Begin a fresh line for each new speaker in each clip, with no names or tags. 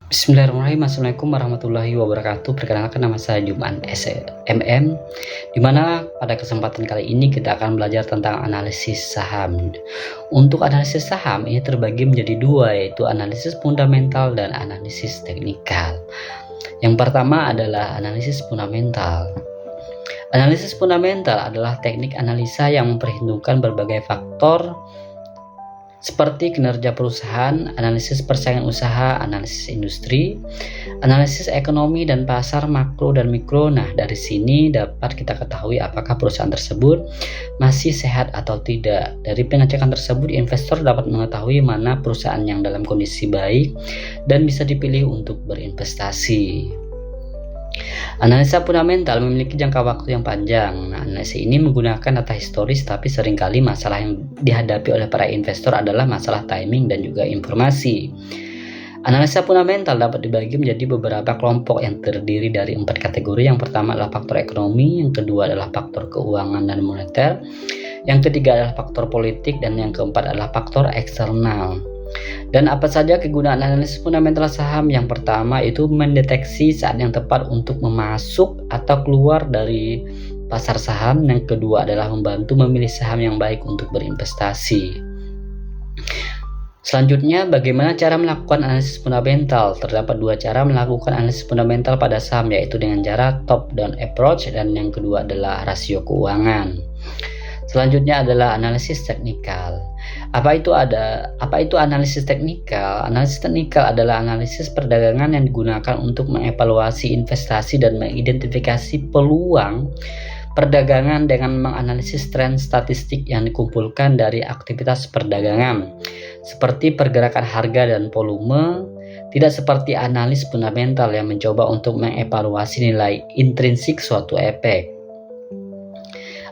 Bismillahirrahmanirrahim. Assalamualaikum warahmatullahi wabarakatuh. Perkenalkan, nama saya Juman SMM, dimana pada kesempatan kali ini kita akan belajar tentang analisis saham. Untuk analisis saham ini terbagi menjadi dua, yaitu analisis fundamental dan analisis teknikal. Yang pertama adalah analisis fundamental. Analisis fundamental adalah teknik analisa yang memperhitungkan berbagai faktor seperti kinerja perusahaan, analisis persaingan usaha, analisis industri, analisis ekonomi dan pasar makro dan mikro. Nah, dari sini dapat kita ketahui apakah perusahaan tersebut masih sehat atau tidak. Dari pengecekan tersebut, investor dapat mengetahui mana perusahaan yang dalam kondisi baik dan bisa dipilih untuk berinvestasi. Analisa fundamental memiliki jangka waktu yang panjang. Nah, analisa ini menggunakan data historis, tapi seringkali masalah yang dihadapi oleh para investor adalah masalah timing dan juga informasi. Analisa fundamental dapat dibagi menjadi beberapa kelompok yang terdiri dari 4 kategori. Yang pertama adalah faktor ekonomi, yang kedua adalah faktor keuangan dan moneter, yang ketiga adalah faktor politik, dan yang keempat adalah faktor eksternal. Dan apa saja kegunaan analisis fundamental saham? Yang pertama itu mendeteksi saat yang tepat untuk memasuk atau keluar dari pasar saham. Yang kedua adalah membantu memilih saham yang baik untuk berinvestasi. Selanjutnya, bagaimana cara melakukan analisis fundamental? Terdapat dua cara melakukan analisis fundamental pada saham, yaitu dengan cara top down approach dan yang kedua adalah rasio keuangan. Selanjutnya adalah analisis teknikal. Apa itu analisis teknikal? Analisis teknikal adalah analisis perdagangan yang digunakan untuk mengevaluasi investasi dan mengidentifikasi peluang perdagangan dengan menganalisis tren statistik yang dikumpulkan dari aktivitas perdagangan, seperti pergerakan harga dan volume. Tidak seperti analis fundamental yang mencoba untuk mengevaluasi nilai intrinsik suatu efek.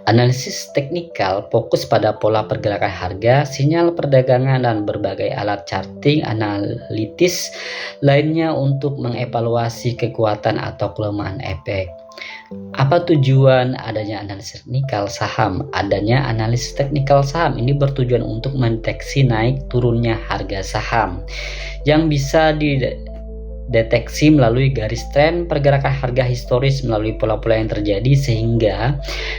Analisis teknikal fokus pada pola pergerakan harga, sinyal perdagangan, dan berbagai alat charting analitis lainnya untuk mengevaluasi kekuatan atau kelemahan efek. Apa tujuan adanya analisis teknikal saham? Adanya analisis teknikal saham ini bertujuan untuk mendeteksi naik turunnya harga saham yang bisa dideteksi melalui garis tren pergerakan harga historis melalui pola-pola yang terjadi, sehingga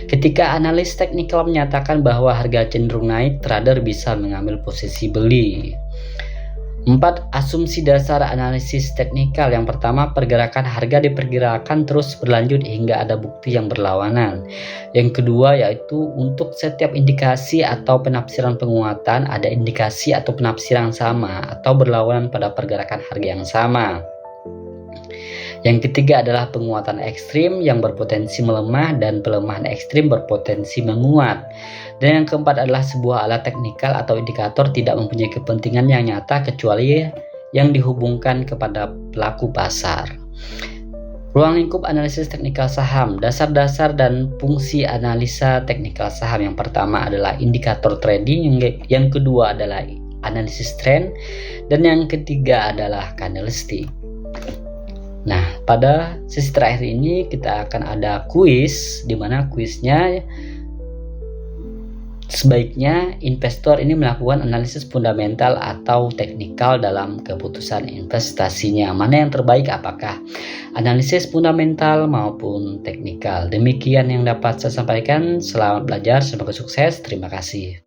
ketika analis teknikal menyatakan bahwa harga cenderung naik, trader bisa mengambil posisi beli. 4. Asumsi dasar analisis teknikal. Yang pertama, pergerakan harga diperkirakan terus berlanjut hingga ada bukti yang berlawanan. Yang kedua yaitu untuk setiap indikasi atau penafsiran penguatan ada indikasi atau penafsiran sama atau berlawanan pada pergerakan harga yang sama. Yang ketiga adalah penguatan ekstrim yang berpotensi melemah dan pelemahan ekstrim berpotensi menguat. Dan yang keempat adalah sebuah alat teknikal atau indikator tidak mempunyai kepentingan yang nyata kecuali yang dihubungkan kepada pelaku pasar. Ruang lingkup analisis teknikal saham. Dasar-dasar dan fungsi analisa teknikal saham. Yang pertama adalah indikator trading, yang kedua adalah analisis trend, dan yang ketiga adalah candlestick. Nah, pada sesi terakhir ini kita akan ada kuis, di mana kuisnya sebaiknya investor ini melakukan analisis fundamental atau teknikal dalam keputusan investasinya. Mana yang terbaik, apakah analisis fundamental maupun teknikal? Demikian yang dapat saya sampaikan. Selamat belajar, semoga sukses. Terima kasih.